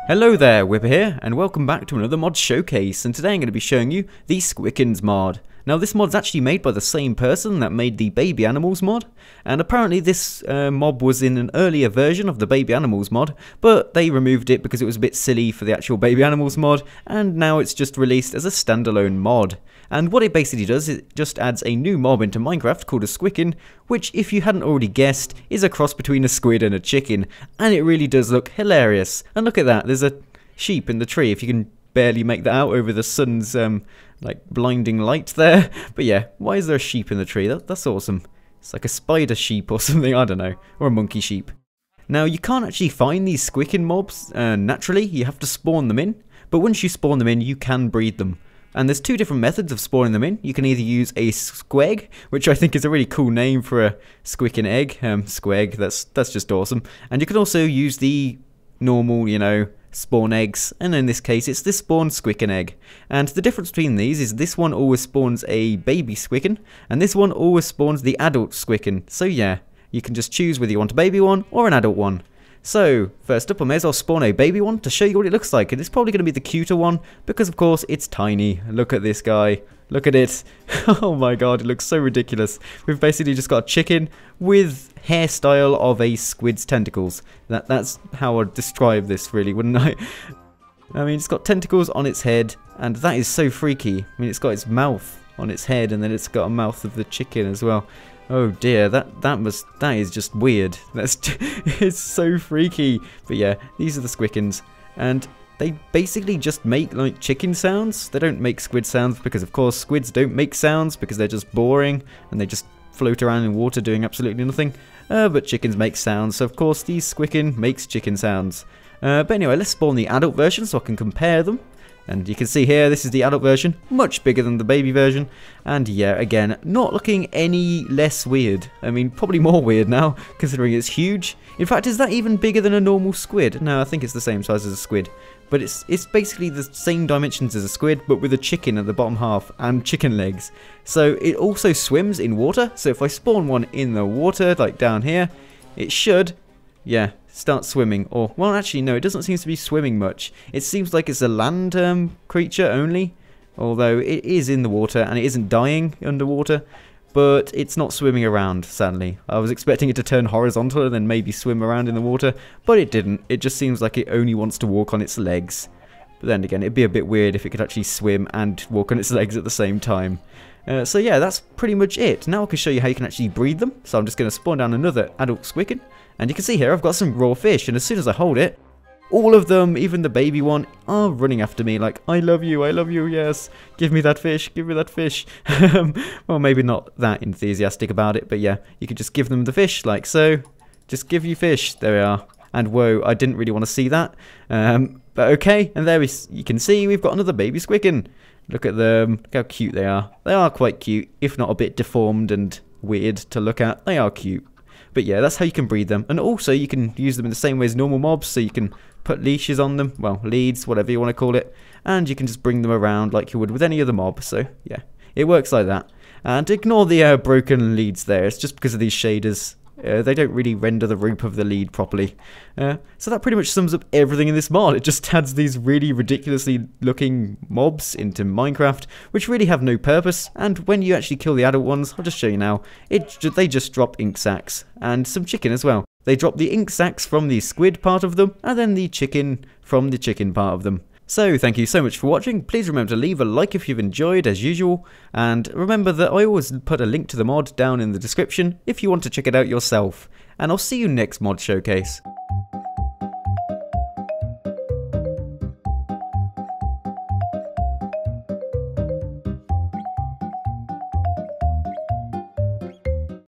Hello there, Whipper here, and welcome back to another mod showcase, and today I'm going to be showing you the Squickens mod. Now this mod's actually made by the same person that made the Baby Animals mod, and apparently this mob was in an earlier version of the Baby Animals mod, but they removed it because it was a bit silly for the actual Baby Animals mod, and now it's just released as a standalone mod. And what it basically does is it just adds a new mob into Minecraft called a Squicken, which, if you hadn't already guessed, is a cross between a squid and a chicken, and it really does look hilarious. And look at that, there's a sheep in the tree, if you can barely make that out over the sun's like blinding light there. But yeah, why is there a sheep in the tree? That's awesome. It's like a spider sheep or something, I don't know, or a monkey sheep. Now you can't actually find these Squicken mobs naturally, you have to spawn them in, but once you spawn them in you can breed them. And there's two different methods of spawning them in. You can either use a squeg, which I think is a really cool name for a squicken egg. Squeg, that's just awesome. And you can also use the normal, you know, spawn eggs. And in this case, it's this spawn squicken egg. And the difference between these is this one always spawns a baby squicken, and this one always spawns the adult squicken. So yeah, you can just choose whether you want a baby one or an adult one. So, first up, I may as well spawn a baby one to show you what it looks like, and it's probably going to be the cuter one, because of course it's tiny. Look at this guy, look at it. Oh my god, it looks so ridiculous. We've basically just got a chicken with hairstyle of a squid's tentacles. That's how I'd describe this really, wouldn't I? I mean, it's got tentacles on its head, and that is so freaky. I mean, it's got its mouth on its head, and then it's got a mouth of the chicken as well. Oh dear, that is just weird. It's so freaky. But yeah, these are the Squickens, and they basically just make like chicken sounds. They don't make squid sounds because of course squids don't make sounds because they're just boring and they just float around in water doing absolutely nothing. But chickens make sounds, so of course these Squicken makes chicken sounds. But anyway, let's spawn the adult version so I can compare them. And you can see here, this is the adult version, much bigger than the baby version. And yeah, again, not looking any less weird. I mean, probably more weird now, considering it's huge. In fact, is that even bigger than a normal squid? No, I think it's the same size as a squid. But it's basically the same dimensions as a squid, but with a chicken at the bottom half, and chicken legs. So it also swims in water, so if I spawn one in the water, like down here, it should, yeah, start swimming. Or, well, actually no, it doesn't seem to be swimming much. It seems like it's a land creature only, although it is in the water and it isn't dying underwater, but it's not swimming around, sadly. I was expecting it to turn horizontal and then maybe swim around in the water, but it didn't. It just seems like it only wants to walk on its legs. But then again, it'd be a bit weird if it could actually swim and walk on its legs at the same time. So yeah, that's pretty much it. Now I can show you how you can actually breed them. So I'm just going to spawn down another adult Squicken. And you can see here I've got some raw fish, and as soon as I hold it, all of them, even the baby one, are running after me like, I love you, yes, give me that fish, give me that fish. Well, maybe not that enthusiastic about it, but yeah, you could just give them the fish like so. Just give you fish, there we are. And whoa, I didn't really want to see that. But okay, and there you can see we've got another baby Squicken. Look at them, look how cute they are. They are quite cute, if not a bit deformed and weird to look at. They are cute. But yeah, that's how you can breed them. And also you can use them in the same way as normal mobs, so you can put leashes on them, well, leads, whatever you want to call it, and you can just bring them around like you would with any other mob. So yeah, it works like that. And ignore the broken leads there, it's just because of these shaders. They don't really render the root of the lead properly. So that pretty much sums up everything in this mod. It just adds these really ridiculously looking mobs into Minecraft, which really have no purpose. And when you actually kill the adult ones, I'll just show you now, they just drop ink sacs. And some chicken as well. They drop the ink sacs from the squid part of them, and then the chicken from the chicken part of them. So, thank you so much for watching. Please remember to leave a like if you've enjoyed, as usual. And remember that I always put a link to the mod down in the description if you want to check it out yourself. And I'll see you next mod showcase.